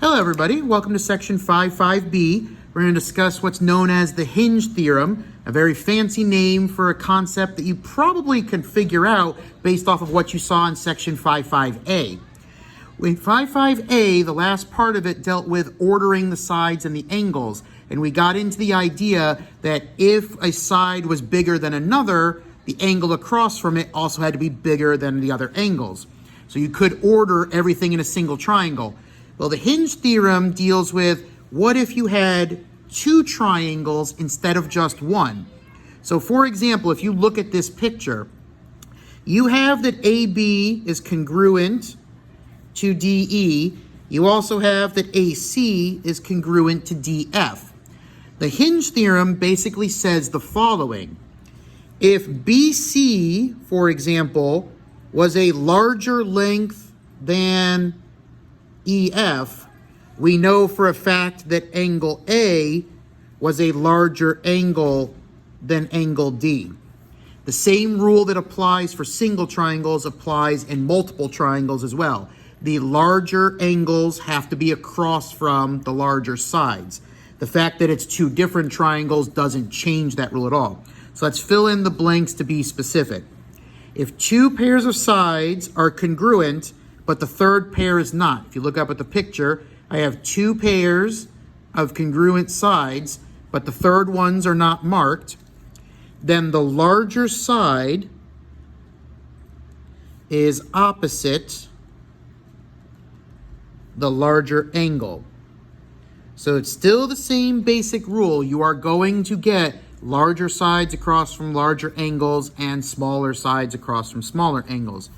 Hello everybody, welcome to section 5.5b. We're going to discuss what's known as the Hinge Theorem, a very fancy name for a concept that you probably could figure out based off of what you saw in section 5.5a. In 5.5a, the last part of it dealt with ordering the sides and the angles, and we got into the idea that if a side was bigger than another, the angle across from it also had to be bigger than the other angles. So you could order everything in a single triangle. Well, the Hinge theorem deals with what if you had two triangles instead of just one. So for example, if you look at this picture, you have that AB is congruent to DE. You also have that AC is congruent to DF. The Hinge theorem basically says the following. If BC, for example, was a larger length than EF, we know for a fact that angle A was a larger angle than angle D. The same rule that applies for single triangles applies in multiple triangles as well. The larger angles have to be across from the larger sides. The fact that it's two different triangles doesn't change that rule at all. So let's fill in the blanks to be specific. If two pairs of sides are congruent, but the third pair is not. If you look up at the picture, I have two pairs of congruent sides, but the third ones are not marked. Then the larger side is opposite the larger angle. So it's still the same basic rule. You are going to get larger sides across from larger angles and smaller sides across from smaller angles.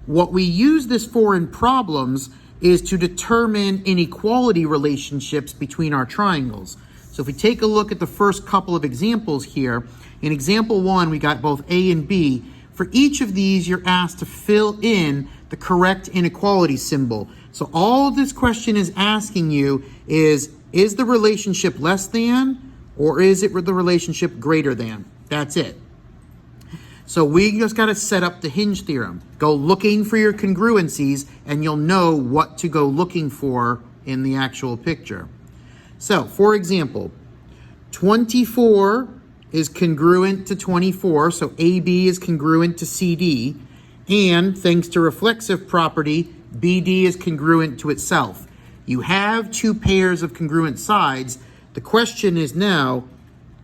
What we use this for in problems is to determine inequality relationships between our triangles. So if we take a look at the first couple of examples here, in example 1, we got both A and B. For each of these, you're asked to fill in the correct inequality symbol. So all this question is asking you is the relationship less than, or is it the relationship greater than? That's it. So we just got to set up the Hinge theorem. Go looking for your congruencies and you'll know what to go looking for in the actual picture. So for example, 24 is congruent to 24, so AB is congruent to CD, and thanks to reflexive property, BD is congruent to itself. You have two pairs of congruent sides. The question is now,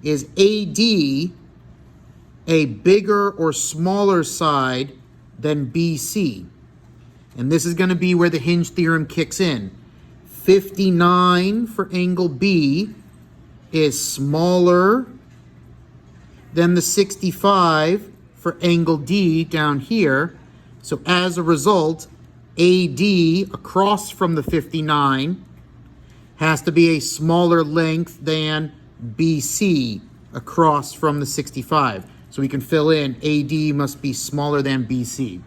is AD a bigger or smaller side than BC? And this is going to be where the Hinge theorem kicks in. 59 for angle B is smaller than the 65 for angle D down here. So as a result, AD across from the 59 has to be a smaller length than BC across from the 65. So we can fill in AD must be smaller than BC.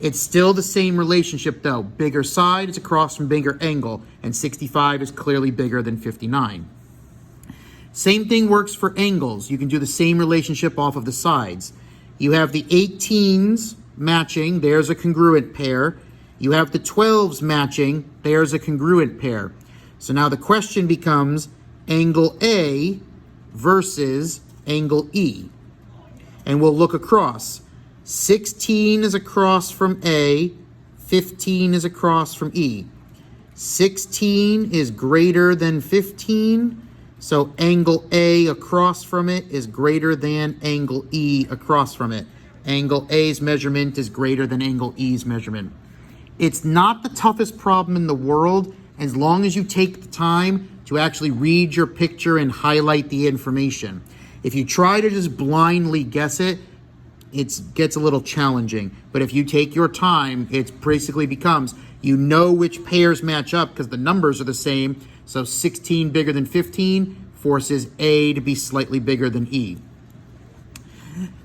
It's still the same relationship though. Bigger side is across from bigger angle, and 65 is clearly bigger than 59. Same thing works for angles. You can do the same relationship off of the sides. You have the 18s matching, there's a congruent pair. You have the 12s matching, there's a congruent pair. So now the question becomes angle A versus angle E. And we'll look across. 16 is across from A, 15 is across from E. 16 is greater than 15, so angle A across from it is greater than angle E across from it. Angle A's measurement is greater than angle E's measurement. It's not the toughest problem in the world as long as you take the time to actually read your picture and highlight the information. If you try to just blindly guess it, it gets a little challenging. But if you take your time, it basically becomes, you know which pairs match up because the numbers are the same. So 16 bigger than 15 forces A to be slightly bigger than E.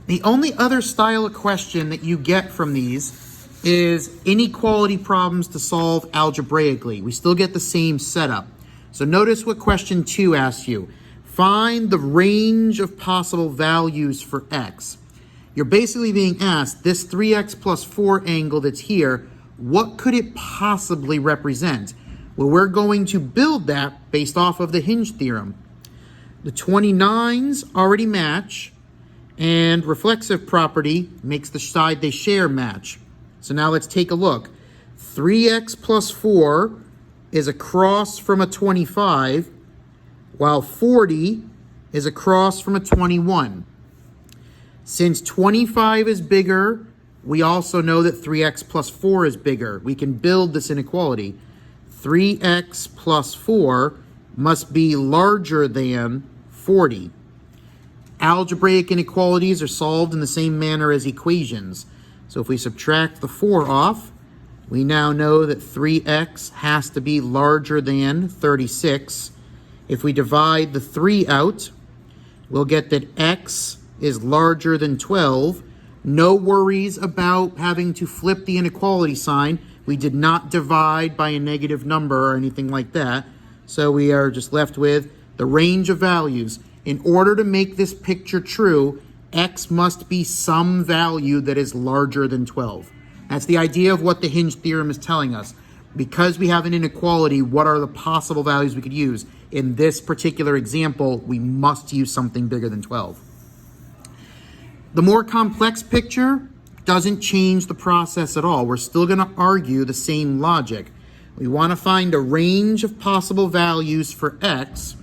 The only other style of question that you get from these is inequality problems to solve algebraically. We still get the same setup. So notice what question 2 asks you. Find the range of possible values for x. You're basically being asked, this 3x plus 4 angle that's here, what could it possibly represent? Well, we're going to build that based off of the Hinge theorem. The 29s already match, and reflexive property makes the side they share match. So now let's take a look. 3x plus 4 is across from a 25, while 40 is across from a 21. Since 25 is bigger, we also know that 3x plus 4 is bigger. We can build this inequality. 3x plus 4 must be larger than 40. Algebraic inequalities are solved in the same manner as equations. So if we subtract the 4 off, we now know that 3x has to be larger than 36. If we divide the 3 out, we'll get that x is larger than 12. No worries about having to flip the inequality sign. We did not divide by a negative number or anything like that. So we are just left with the range of values. In order to make this picture true, x must be some value that is larger than 12. That's the idea of what the Hinge theorem is telling us. Because we have an inequality, what are the possible values we could use? In this particular example, we must use something bigger than 12. The more complex picture doesn't change the process at all. We're still going to argue the same logic. We want to find a range of possible values for x.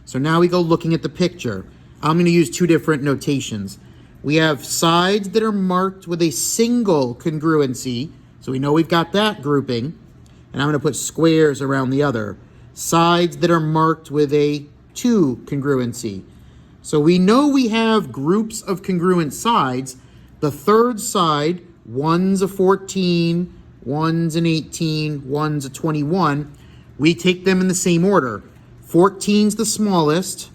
So now we go looking at the picture. I'm going to use two different notations. We have sides that are marked with a single congruency. So we know we've got that grouping. And I'm going to put squares around the other. Sides that are marked with a 2 congruency. So we know we have groups of congruent sides. The third side, 1's a 14, 1's an 18, 1's a 21. We take them in the same order. 14's the smallest,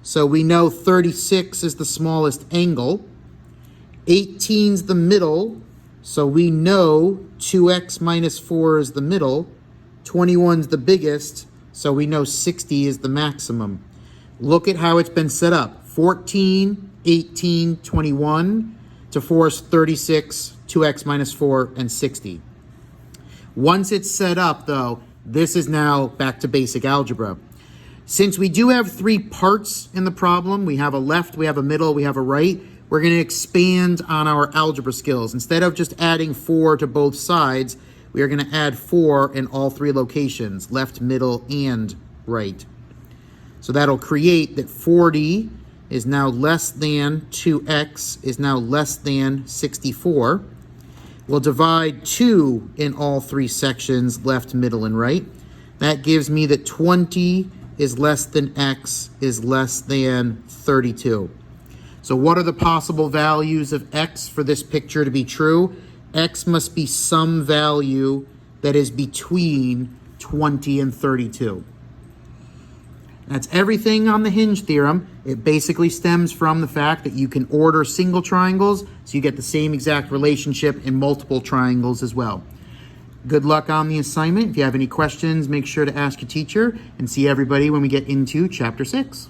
so we know 36 is the smallest angle. 18's the middle, so we know 2x minus 4 is the middle. 21's the biggest, so we know 60 is the maximum. Look at how it's been set up. 14, 18, 21 to force 36, 2x minus 4, and 60. Once it's set up, though, this is now back to basic algebra. Since we do have 3 parts in the problem, we have a left, we have a middle, we have a right, we're going to expand on our algebra skills. Instead of just adding 4 to both sides, we are going to add 4 in all 3 locations, left, middle, and right. So that'll create that 40 is now less than 2x is now less than 64. We'll divide 2 in all 3 sections, left, middle, and right. That gives me that 20 is less than x is less than 32. So what are the possible values of x for this picture to be true? X must be some value that is between 20 and 32. That's everything on the Hinge theorem. It basically stems from the fact that you can order single triangles, so you get the same exact relationship in multiple triangles as well. Good luck on the assignment. If you have any questions, make sure to ask your teacher, and see everybody when we get into Chapter 6.